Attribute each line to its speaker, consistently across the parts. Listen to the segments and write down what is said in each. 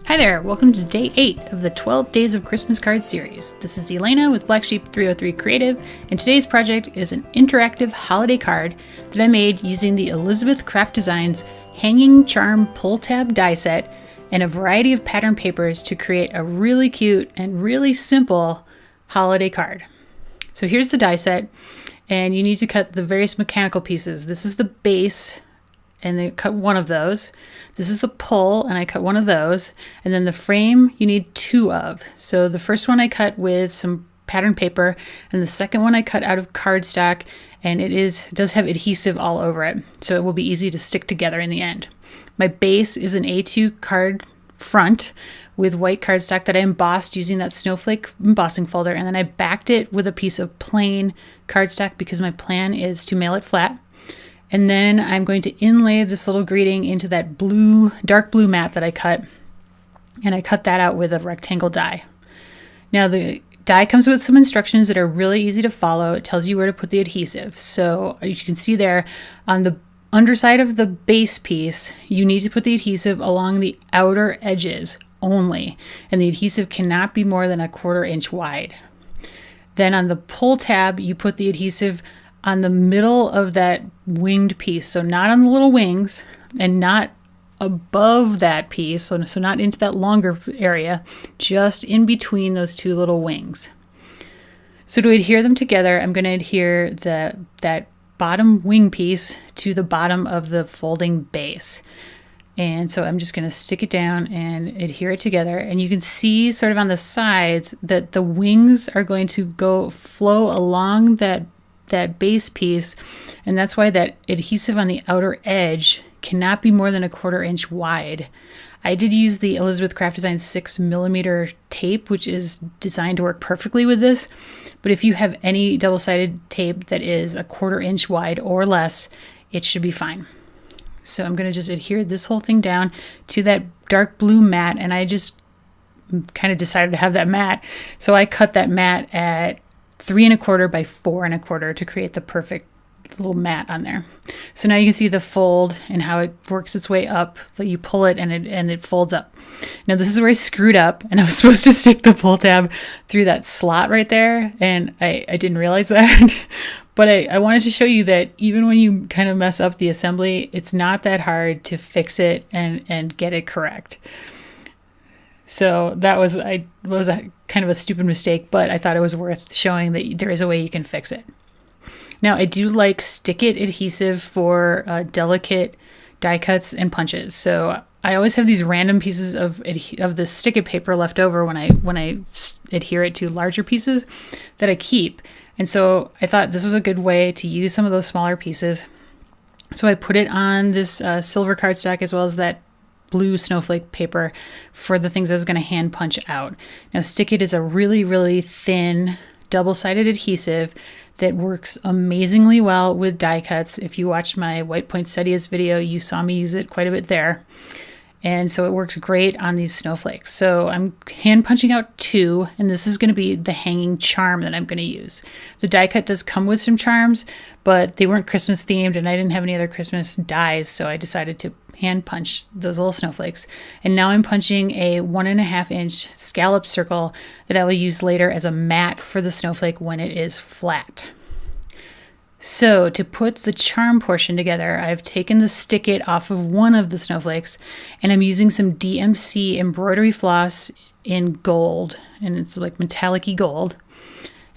Speaker 1: Hi there, welcome to day 8 of the 12 Days of Christmas Cards series. This is Elena with Black Sheep 303 Creative, and today's project is an interactive holiday card that I made using the Elizabeth Craft Designs Hanging Charm Pull Tab die set and a variety of pattern papers to create a really cute and really simple holiday card. So here's the die set, and you need to cut the various mechanical pieces. This is the base, and I cut one of those. This is the pull, and I cut one of those. And then the frame, you need 2 of. So the first one I cut with some pattern paper, and the second one I cut out of cardstock, and it does have adhesive all over it, so it will be easy to stick together in the end. My base is an A2 card front with white cardstock that I embossed using that snowflake embossing folder, and then I backed it with a piece of plain cardstock because my plan is to mail it flat. And then I'm going to inlay this little greeting into that dark blue mat that I cut. And I cut that out with a rectangle die. Now the die comes with some instructions that are really easy to follow. It tells you where to put the adhesive. So you can see there on the underside of the base piece, you need to put the adhesive along the outer edges only. And the adhesive cannot be more than 1/4 inch wide. Then on the pull tab, you put the adhesive on the middle of that winged piece, so not on the little wings and not above that piece, so not into that longer area, just in between those 2 little wings. So to adhere them together, I'm going to adhere that bottom wing piece to the bottom of the folding base. And so I'm just going to stick it down and adhere it together. And you can see sort of on the sides that the wings are going to flow along that base piece, and that's why that adhesive on the outer edge cannot be more than 1/4 inch wide. I did use the Elizabeth Craft Designs 6mm tape, which is designed to work perfectly with this, but if you have any double-sided tape that is 1/4 inch wide or less, it should be fine. So I'm going to just adhere this whole thing down to that dark blue mat, and I just kind of decided to have that mat, so I cut that mat at 3¼ by 4¼ to create the perfect little mat on there. So now you can see the fold and how it works its way up. So you pull it and it folds up. Now this is where I screwed up, and I was supposed to stick the pull tab through that slot right there, and I didn't realize that. But I wanted to show you that even when you kind of mess up the assembly, it's not that hard to fix it and get it correct. So that was a kind of a stupid mistake, but I thought it was worth showing that there is a way you can fix it. Now I do like Stickit adhesive for delicate die cuts and punches. So I always have these random pieces of the Stickit paper left over when I adhere it to larger pieces that I keep. And so I thought this was a good way to use some of those smaller pieces. So I put it on this silver cardstock as well as that blue snowflake paper for the things I was going to hand punch out. Now Stickit is a really, really thin double-sided adhesive that works amazingly well with die cuts. If you watched my white poinsettias video, you saw me use it quite a bit there. And so it works great on these snowflakes. So I'm hand punching out 2, and this is going to be the hanging charm that I'm going to use. The die cut does come with some charms, but they weren't Christmas themed, and I didn't have any other Christmas dies, so I decided to hand punch those little snowflakes. And now I'm punching a 1½ inch scallop circle that I will use later as a mat for the snowflake when it is flat. So to put the charm portion together, I've taken the Stickit off of one of the snowflakes, and I'm using some DMC embroidery floss in gold, and it's like metallic-y gold.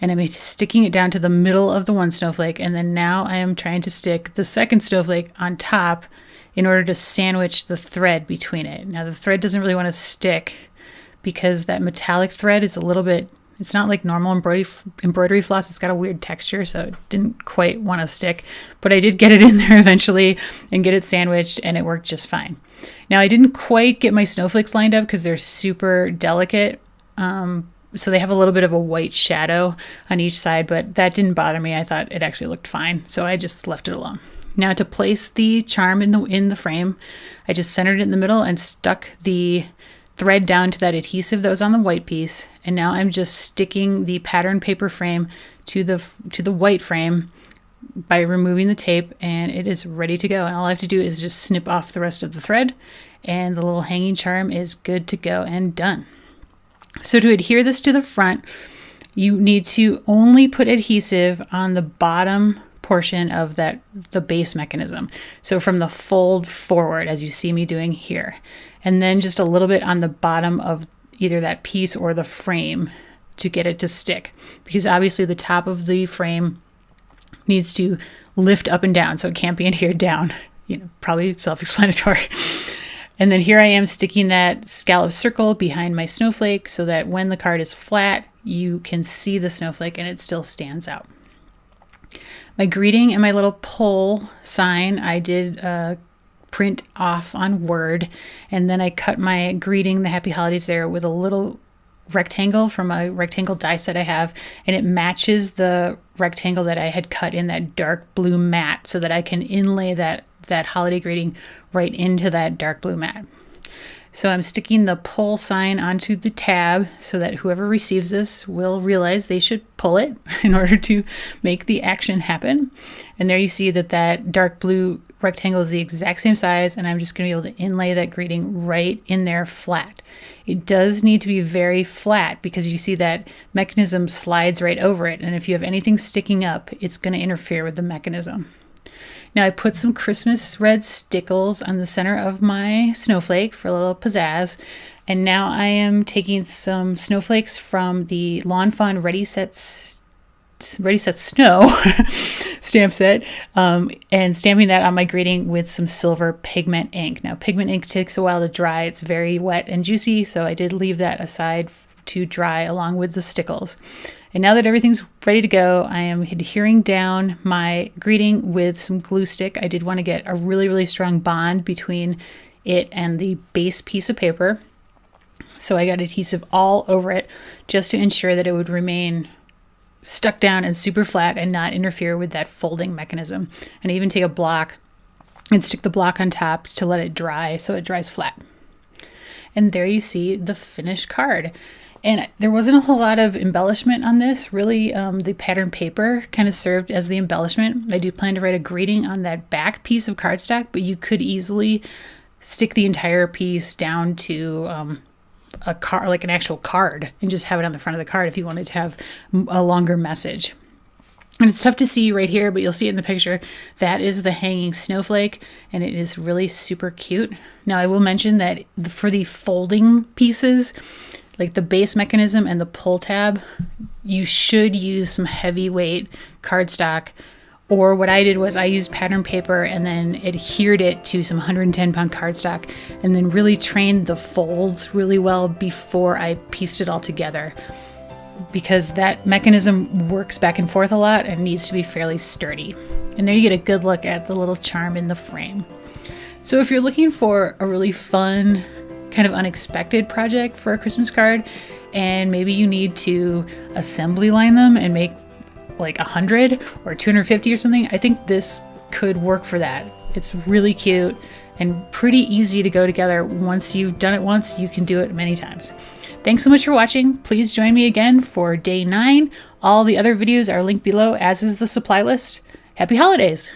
Speaker 1: And I'm sticking it down to the middle of the one snowflake, and then now I am trying to stick the second snowflake on top in order to sandwich the thread between it. Now the thread doesn't really want to stick because that metallic thread is a little bit, it's not like normal embroidery floss. It's got a weird texture, so it didn't quite want to stick. But I did get it in there eventually and get it sandwiched, and it worked just fine. Now I didn't quite get my snowflakes lined up because they're super delicate. So they have a little bit of a white shadow on each side, but that didn't bother me. I thought it actually looked fine, so I just left it alone. Now to place the charm in the frame, I just centered it in the middle and stuck the thread down to that adhesive that was on the white piece, and now I'm just sticking the pattern paper frame to the white frame by removing the tape, and it is ready to go. And all I have to do is just snip off the rest of the thread, and the little hanging charm is good to go and done. So to adhere this to the front, you need to only put adhesive on the bottom portion of the base mechanism. So from the fold forward, as you see me doing here, and then just a little bit on the bottom of either that piece or the frame to get it to stick, because obviously the top of the frame needs to lift up and down, so it can't be adhered down. Probably self-explanatory. And then here I am sticking that scallop circle behind my snowflake so that when the card is flat, you can see the snowflake and it still stands out. My greeting and my little pull sign I did print off on Word, and then I cut my greeting, the Happy Holidays, there with a little rectangle from a rectangle die set I have, and it matches the rectangle that I had cut in that dark blue mat so that I can inlay that holiday greeting right into that dark blue mat. So I'm sticking the pull sign onto the tab so that whoever receives this will realize they should pull it in order to make the action happen. And there you see that dark blue rectangle is the exact same size, and I'm just going to be able to inlay that greeting right in there flat. It does need to be very flat because you see that mechanism slides right over it, and if you have anything sticking up, it's going to interfere with the mechanism. Now I put some Christmas red stickles on the center of my snowflake for a little pizzazz. And now I am taking some snowflakes from the Lawn Fun Ready Set Snow stamp set and stamping that on my greeting with some silver pigment ink. Now pigment ink takes a while to dry. It's very wet and juicy, so I did leave that aside to dry along with the stickles. And now that everything's ready to go, I am adhering down my greeting with some glue stick. I did want to get a really, really strong bond between it and the base piece of paper. So I got adhesive all over it just to ensure that it would remain stuck down and super flat and not interfere with that folding mechanism. And I even take a block and stick the block on top to let it dry so it dries flat. And there you see the finished card. And there wasn't a whole lot of embellishment on this. Really, the pattern paper kind of served as the embellishment. I do plan to write a greeting on that back piece of cardstock, but you could easily stick the entire piece down to a card, like an actual card, and just have it on the front of the card if you wanted to have a longer message. And it's tough to see right here, but you'll see it in the picture. That is the hanging snowflake, and it is really super cute. Now, I will mention that for the folding pieces, like the base mechanism and the pull tab, you should use some heavyweight cardstock. Or what I did was I used pattern paper and then adhered it to some 110-pound cardstock and then really trained the folds really well before I pieced it all together, because that mechanism works back and forth a lot and needs to be fairly sturdy. And there you get a good look at the little charm in the frame. So if you're looking for a really fun, kind of unexpected project for a Christmas card, and maybe you need to assembly line them and make like 100 or 250 or something, I think this could work for that. It's really cute and pretty easy to go together. Once you've done it once, you can do it many times. Thanks so much for watching. Please join me again for day 9. All the other videos are linked below, as is the supply list. Happy holidays!